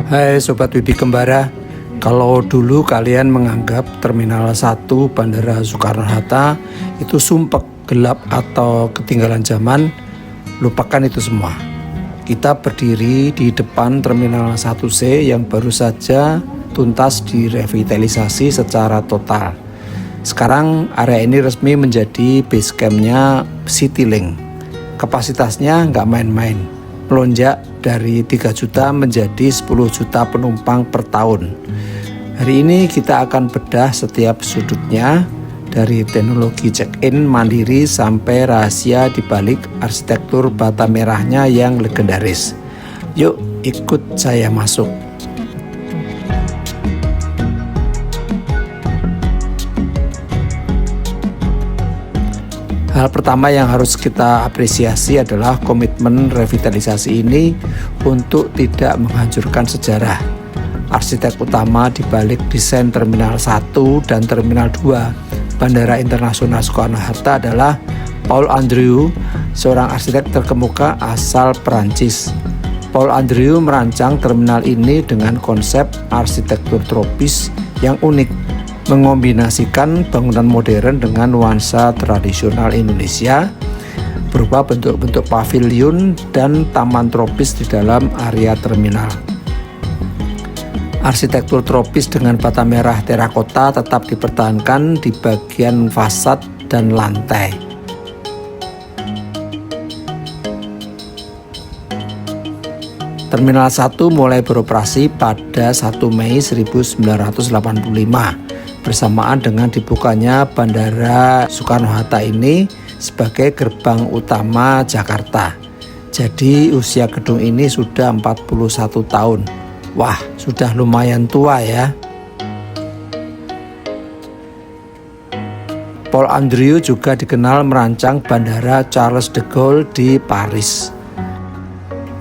Hai Sobat Wibi Kembara, kalau dulu kalian menganggap Terminal 1 Bandara Soekarno-Hatta itu sumpek, gelap atau ketinggalan zaman, lupakan itu semua. Kita berdiri di depan Terminal 1C yang baru saja tuntas direvitalisasi secara total. Sekarang area ini resmi menjadi base campnya Citylink. Kapasitasnya nggak main-main, melonjak dari 3 juta menjadi 10 juta penumpang per tahun. Hari ini kita akan bedah setiap sudutnya, dari teknologi check-in mandiri sampai rahasia di balik arsitektur bata merahnya yang legendaris. Yuk ikut saya masuk. Hal pertama yang harus kita apresiasi adalah komitmen revitalisasi ini untuk tidak menghancurkan sejarah. Arsitek utama di balik desain Terminal 1 dan Terminal 2 Bandara Internasional Soekarno-Hatta adalah Paul Andrieux, seorang arsitek terkemuka asal Perancis. Paul Andrieux merancang terminal ini dengan konsep arsitektur tropis yang unik, mengombinasikan bangunan modern dengan nuansa tradisional Indonesia berupa bentuk-bentuk pavilion dan taman tropis di dalam area terminal. Arsitektur tropis dengan bata merah terakota tetap dipertahankan di bagian fasad dan lantai. Terminal 1 mulai beroperasi pada 1 Mei 1985 bersamaan dengan dibukanya Bandara Soekarno-Hatta ini sebagai gerbang utama Jakarta. Jadi usia gedung ini sudah 41 tahun. Wah, sudah lumayan tua ya. Paul Andrieux juga dikenal merancang Bandara Charles de Gaulle di Paris.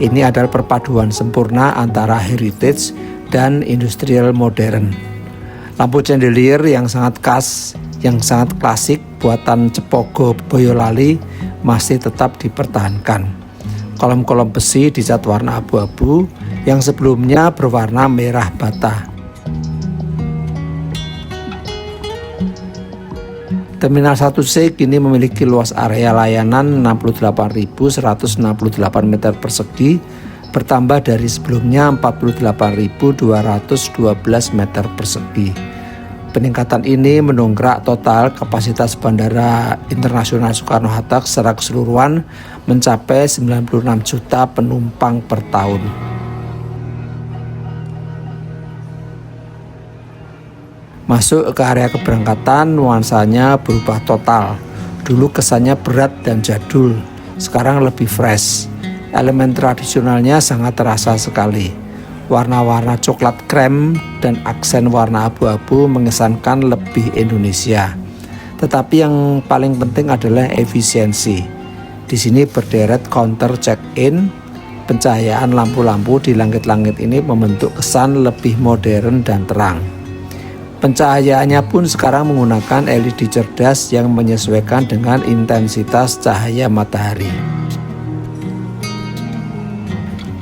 Ini adalah perpaduan sempurna antara heritage dan industrial modern. Lampu chandelier yang sangat khas, yang sangat klasik buatan Cepogo Boyolali masih tetap dipertahankan. Kolom-kolom besi dicat warna abu-abu yang sebelumnya berwarna merah bata. Terminal 1C kini memiliki luas area layanan 68.168 meter persegi, bertambah dari sebelumnya 48.212 meter persegi. Peningkatan ini mendongkrak total kapasitas Bandara Internasional Soekarno-Hatta secara keseluruhan mencapai 96 juta penumpang per tahun. Masuk ke area keberangkatan, nuansanya berubah total. Dulu kesannya berat dan jadul, sekarang lebih fresh. Elemen tradisionalnya sangat terasa sekali. Warna-warna coklat krem dan aksen warna abu-abu mengesankan lebih Indonesia. Tetapi yang paling penting adalah efisiensi. Di sini berderet counter check-in. Pencahayaan lampu-lampu di langit-langit ini membentuk kesan lebih modern dan terang. Pencahayaannya pun sekarang menggunakan LED cerdas yang menyesuaikan dengan intensitas cahaya matahari.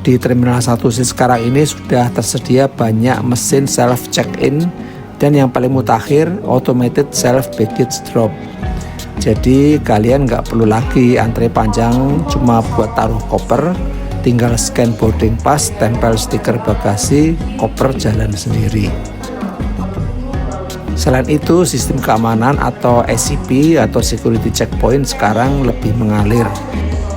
Di Terminal 1C sekarang ini sudah tersedia banyak mesin self check-in dan yang paling mutakhir automated self baggage drop. Jadi kalian nggak perlu lagi antre panjang cuma buat taruh koper, tinggal scan boarding pass, tempel stiker bagasi, koper jalan sendiri. Selain itu, sistem keamanan atau SCP atau security checkpoint sekarang lebih mengalir.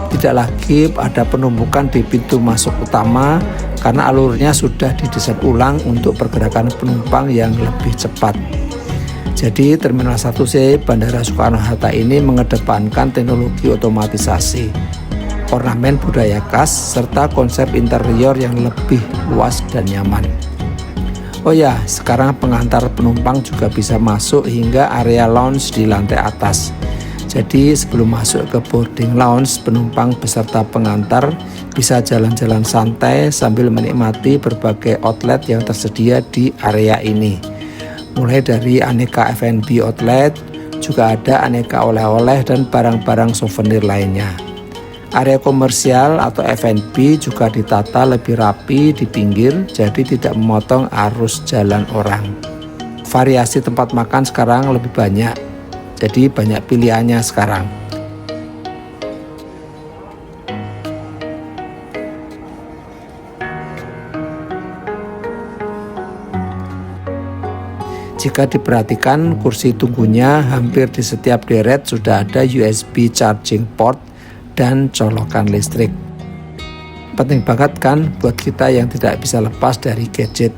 Tidak lagi ada penumpukan di pintu masuk utama karena alurnya sudah didesain ulang untuk pergerakan penumpang yang lebih cepat. Jadi Terminal 1C Bandara Soekarno-Hatta ini mengedepankan teknologi otomatisasi, ornamen budaya khas, serta konsep interior yang lebih luas dan nyaman. Oh ya, sekarang pengantar penumpang juga bisa masuk hingga area lounge di lantai atas. Jadi sebelum masuk ke boarding lounge, penumpang beserta pengantar bisa jalan-jalan santai sambil menikmati berbagai outlet yang tersedia di area ini. Mulai dari aneka F&B outlet, juga ada aneka oleh-oleh dan barang-barang souvenir lainnya. Area komersial atau F&B juga ditata lebih rapi di pinggir, jadi tidak memotong arus jalan orang. Variasi tempat makan sekarang lebih banyak, jadi banyak pilihannya sekarang. Jika diperhatikan, kursi tunggunya hampir di setiap deret sudah ada USB charging port dan colokan listrik. Penting banget kan buat kita yang tidak bisa lepas dari gadget.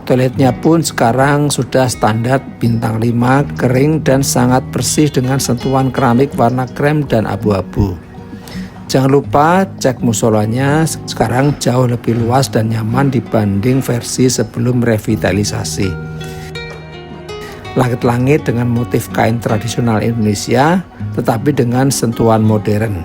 Toiletnya pun sekarang sudah standar bintang 5, kering dan sangat bersih dengan sentuhan keramik warna krem dan abu-abu. Jangan lupa cek musolanya, sekarang jauh lebih luas dan nyaman dibanding versi sebelum revitalisasi. Langit-langit dengan motif kain tradisional Indonesia, tetapi dengan sentuhan modern.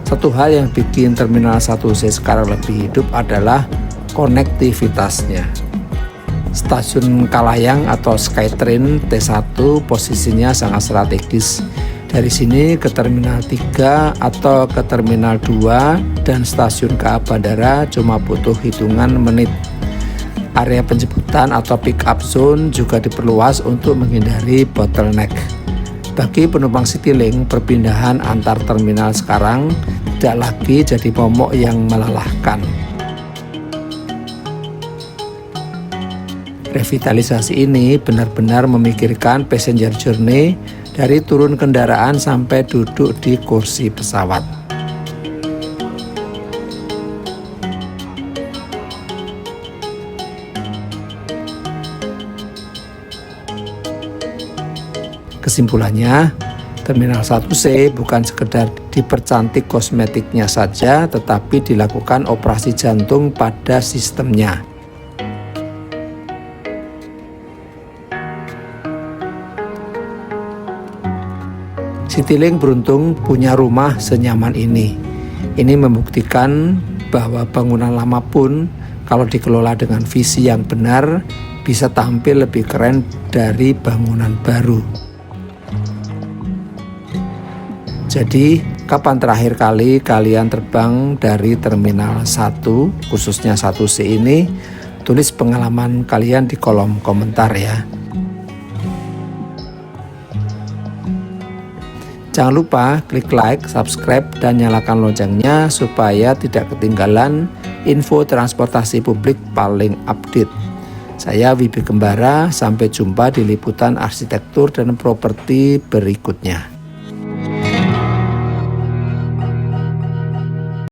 Satu hal yang bikin Terminal 1C sekarang lebih hidup adalah konektivitasnya. Stasiun Kalayang atau Skytrain T1 posisinya sangat strategis. Dari sini ke Terminal 3 atau ke Terminal 2 dan stasiun KA Bandara cuma butuh hitungan menit. Area penjemputan atau pick up zone juga diperluas untuk menghindari bottleneck. Bagi penumpang Citylink, perpindahan antar terminal sekarang tidak lagi jadi momok yang melelahkan. Revitalisasi ini benar-benar memikirkan passenger journey dari turun kendaraan sampai duduk di kursi pesawat. Kesimpulannya, Terminal 1C bukan sekedar dipercantik kosmetiknya saja, tetapi dilakukan operasi jantung pada sistemnya. Citylink beruntung punya rumah senyaman ini. Ini membuktikan bahwa bangunan lama pun kalau dikelola dengan visi yang benar bisa tampil lebih keren dari bangunan baru. Jadi, kapan terakhir kali kalian terbang dari Terminal 1, khususnya 1C ini? Tulis pengalaman kalian di kolom komentar ya. Jangan lupa klik like, subscribe, dan nyalakan loncengnya supaya tidak ketinggalan info transportasi publik paling update. Saya Wibi Kembara, sampai jumpa di liputan arsitektur dan properti berikutnya.